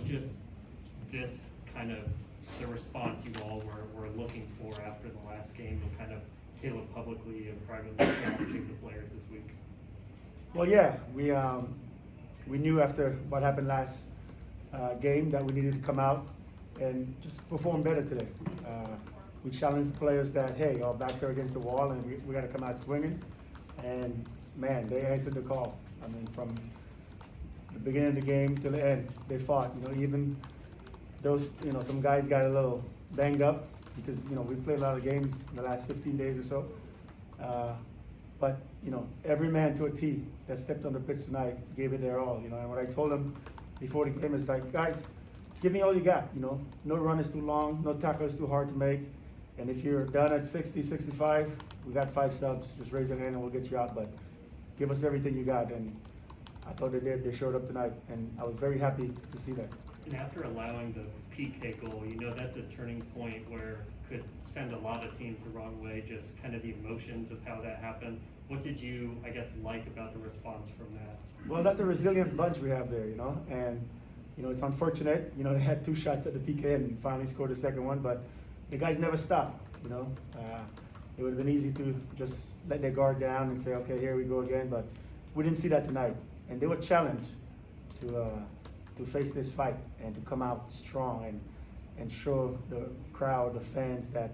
just this kind of the response you all were looking for after the last game, and kind of Caleb publicly and privately challenging the players this week? Well, yeah, we knew after what happened last game that we needed to come out and just perform better today. We challenged the players that, hey, our backs are against the wall and we got to come out swinging. And man, they answered the call. I mean, from the beginning of the game to the end, they fought. You know, even those, you know, some guys got a little banged up because, you know, we played a lot of games in the last 15 days or so. But, you know, every man to a T that stepped on the pitch tonight gave it their all, you know. And what I told them before the game is like, guys, give me all you got, you know. No run is too long, no tackle is too hard to make. And if you're done at 60, 65, we got 5 subs. Just raise your hand and we'll get you out. But give us everything you got. And I thought they did. They showed up tonight. And I was very happy to see that. And after allowing the PK goal, you know that's a turning point where could send a lot of teams the wrong way, just kind of the emotions of how that happened. What did you, I guess, like about the response from that? Well, that's a resilient bunch we have there, you know. And, you know, it's unfortunate. You know, they had 2 shots at the PK and finally scored the second one. But the guys never stopped, you know. It would have been easy to just let their guard down and say, okay, here we go again. But we didn't see that tonight. And they were challenged to face this fight and to come out strong and show the crowd, the fans that,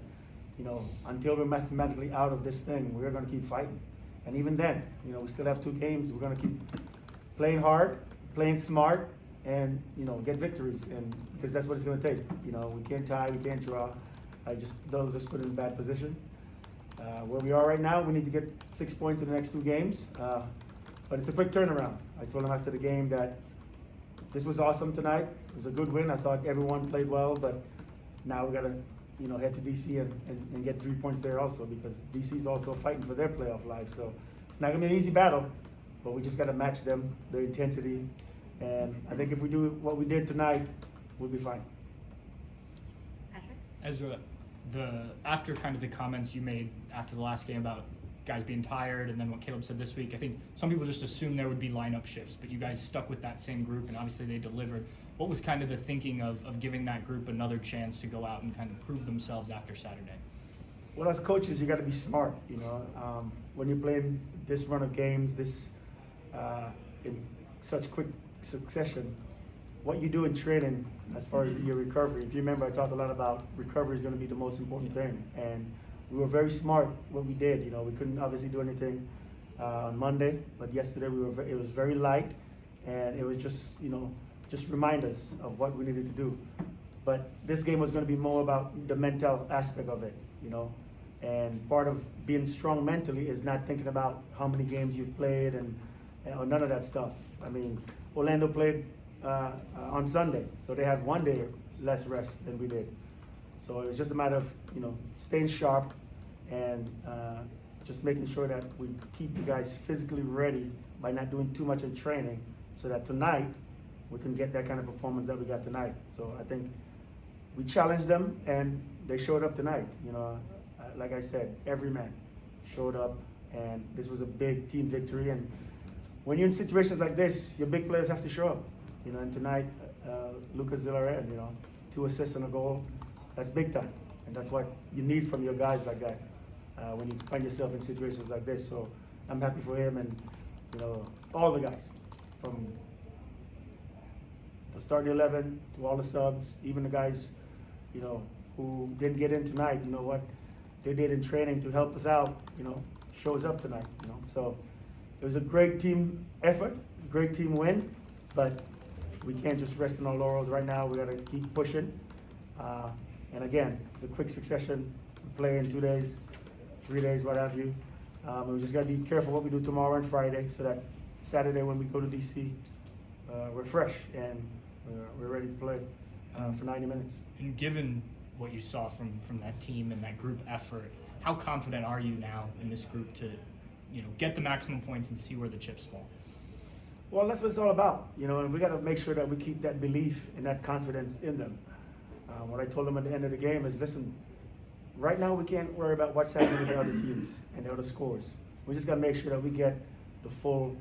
you know, until we're mathematically out of this thing, we're going to keep fighting. And even then, you know, we still have 2 games. We're going to keep playing hard, playing smart, and, you know, get victories. And because that's what it's going to take. You know, we can't tie, we can't draw. Those just put in a bad position. Where we are right now, we need to get 6 points in the next 2 games. But it's a quick turnaround. I told them after the game that this was awesome tonight. It was a good win. I thought everyone played well, but now we got to, you know, head to DC and get 3 points there also, because DC's also fighting for their playoff life. So it's not going to be an easy battle, but we just got to match them, their intensity. And I think if we do what we did tonight, we'll be fine. Ezra, after kind of the comments you made after the last game about guys being tired, and then what Caleb said this week, I think some people just assumed there would be lineup shifts, but you guys stuck with that same group, and obviously they delivered. What was kind of the thinking of giving that group another chance to go out and kind of prove themselves after Saturday? Well, as coaches, you got to be smart, you know. When you're playing this run of games, in such quick succession, what you do in training as far as your recovery. If you remember, I talked a lot about recovery is going to be the most important thing, and we were very smart what we did. You know, we couldn't obviously do anything on Monday, but yesterday it was very light, and it was just, you know, just remind us of what we needed to do. But this game was going to be more about the mental aspect of it, you know. And part of being strong mentally is not thinking about how many games you've played and none of that stuff. I mean, Orlando played on Sunday, so they had 1 day less rest than we did. So it was just a matter of, you know, staying sharp and just making sure that we keep the guys physically ready by not doing too much in training, so that tonight we can get that kind of performance that we got tonight. So I think we challenged them and they showed up tonight. You know, like I said, every man showed up, and this was a big team victory. And when you're in situations like this, your big players have to show up. You know, and tonight, Lucas Zillaren, you know, 2 assists and a goal. That's big time, and that's what you need from your guys like that when you find yourself in situations like this. So I'm happy for him, and, you know, all the guys, from the starting 11 to all the subs, even the guys, you know, who didn't get in tonight. You know what they did in training to help us out, you know, shows up tonight. You know, so it was a great team effort, great team win, but we can't just rest on our laurels right now. We got to keep pushing. And again, it's a quick succession. We play in 2 days, 3 days, what have you. And we just got to be careful what we do tomorrow and Friday, so that Saturday when we go to DC, we're fresh and we're ready to play for 90 minutes. And given what you saw from that team and that group effort, how confident are you now in this group to, you know, get the maximum points and see where the chips fall? Well, that's what it's all about, you know, and we got to make sure that we keep that belief and that confidence in them. What I told them at the end of the game is, listen, right now we can't worry about what's happening with the other teams and the other scores. We just got to make sure that we get the full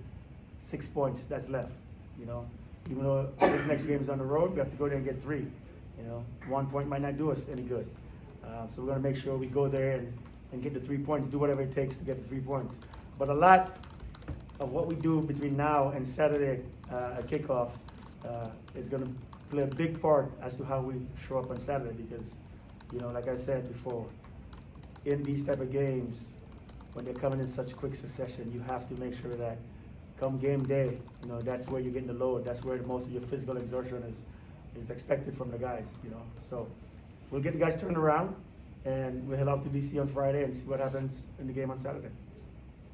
6 points that's left, you know. even though this next game is on the road, we have to go there and get 3. 1 point might not do us any good. So we're going to make sure we go there and get the 3 points, do whatever it takes to get the 3 points. But a lot of what we do between now and Saturday at kickoff is going to play a big part as to how we show up on Saturday because, like I said before, in these type of games, when they're coming in such quick succession, you have to make sure that come game day, that's where you're getting the load. That's where most of your physical exertion is expected from the guys, So we'll get the guys turned around, and we'll head off to DC on Friday and see what happens in the game on Saturday.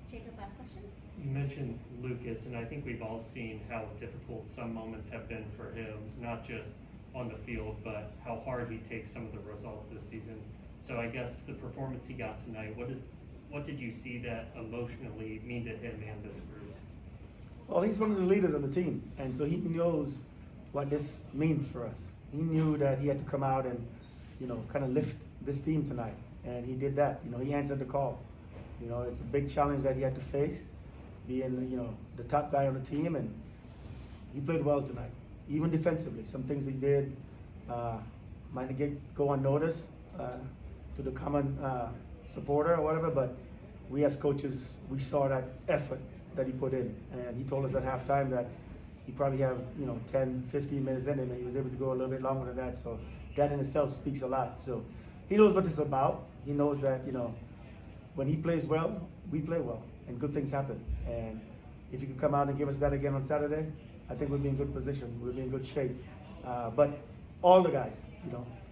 Jacob, last question. You mentioned Lucas, and I think we've all seen how difficult some moments have been for him, not just on the field, but how hard he takes some of the results this season. So I guess the performance he got tonight, what did you see that emotionally mean to him and this group? Well, he's one of the leaders of the team, and so he knows what this means for us. He knew that he had to come out and, kind of lift this team tonight, and he did that. He answered the call. It's a big challenge that he had to face, being, the top guy on the team, and he played well tonight, even defensively. Some things he did might go unnoticed to the common supporter or whatever, but we as coaches, we saw that effort that he put in, and he told us at halftime that he probably have 10, 15 minutes in him, and he was able to go a little bit longer than that. So that in itself speaks a lot. So he knows what it's about. He knows that when he plays well, we play well, and good things happen. And if he could come out and give us that again on Saturday, I think we'll be in good position. We'll be in good shape. But all the guys,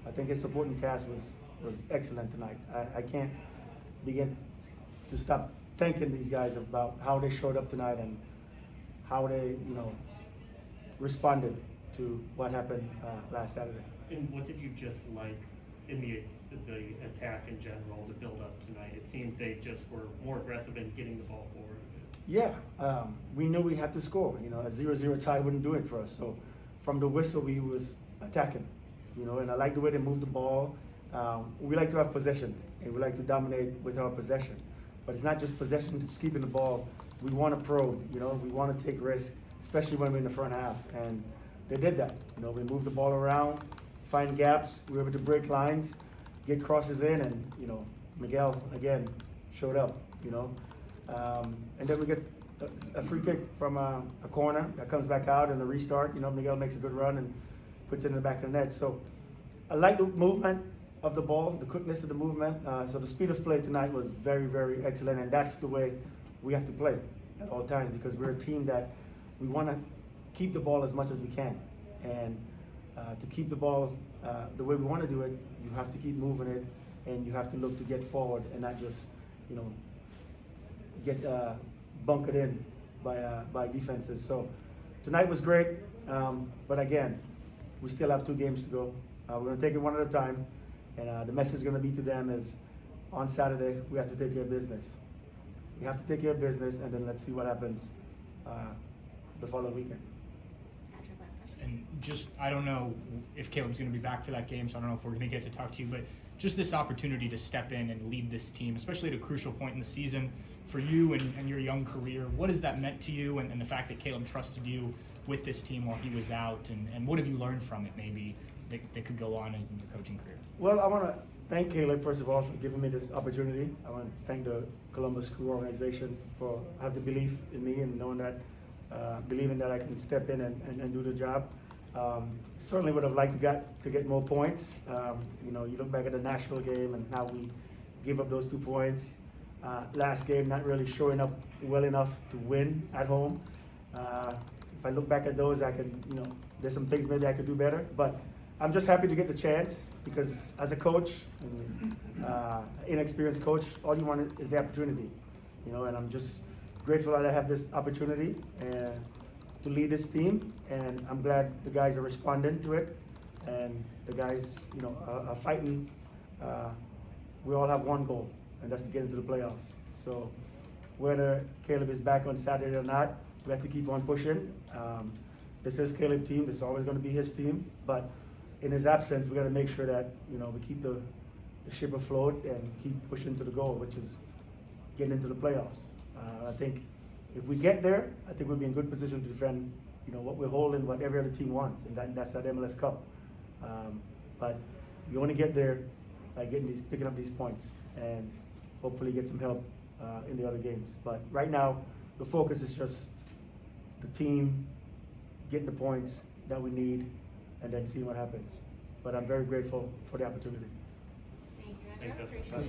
I think his supporting cast was excellent tonight. I can't begin to stop thanking these guys about how they showed up tonight and how they, responded to what happened last Saturday. And what did you just like in the attack in general, the build-up tonight? It seemed they just were more aggressive in getting the ball forward. Yeah, we knew we had to score. A 0-0 tie wouldn't do it for us. So from the whistle, we was attacking. And I like the way they moved the ball. We like to have possession, and we like to dominate with our possession. But it's not just possession, it's keeping the ball. We want to probe, we want to take risks, especially when we're in the front half. And they did that. We moved the ball around, find gaps, we were able to break lines, get crosses in, and, Miguel, again, showed up, And then we get a free kick from a corner that comes back out, and a restart. Miguel makes a good run and puts it in the back of the net. So I like the movement of the ball, the quickness of the movement. So the speed of play tonight was very, very excellent, and that's the way we have to play at all times, because we're a team that we want to keep the ball as much as we can. And to keep the ball the way we want to do it, you have to keep moving it, and you have to look to get forward and not just, get bunkered in by defenses. So tonight was great, but again, we still have 2 games to go. We're going to take it one at a time. And the message is going to be to them is, on Saturday, we have to take care of business. We have to take care of business, and then let's see what happens the following weekend. Patrick, last question. And just, I don't know if Caleb's going to be back for that game, so I don't know if we're going to get to talk to you, but just this opportunity to step in and lead this team, especially at a crucial point in the season for you and your young career. What has that meant to you, and the fact that Caleb trusted you with this team while he was out, and what have you learned from it maybe that could go on in your coaching career? Well, I want to thank Caleb, first of all, for giving me this opportunity. I want to thank the Columbus Crew organization for having the belief in me and knowing that, believing that I can step in and do the job. Certainly would have liked to get more points. You look back at the Nashville game and how we gave up those 2 points. Last game, not really showing up well enough to win at home. If I look back at those, I can, there's some things maybe I could do better, but I'm just happy to get the chance, because as a coach, inexperienced coach, all you want is the opportunity, and I'm just grateful that I have this opportunity to lead this team, and I'm glad the guys are responding to it, and the guys, are fighting. We all have one goal, and that's to get into the playoffs. So whether Caleb is back on Saturday or not, we have to keep on pushing. This is Caleb's team. This is always going to be his team, but in his absence, we got to make sure that we keep the ship afloat and keep pushing to the goal, which is getting into the playoffs. I think if we get there, I think we'll be in good position to defend what we're holding, what every other team wants, and that's that MLS Cup. But you only get there by picking up these points, and hopefully get some help in the other games. But right now, the focus is just the team getting the points that we need, and then seeing what happens. But I'm very grateful for the opportunity. Thank you, Ezra. Thanks, Ezra. Appreciate it.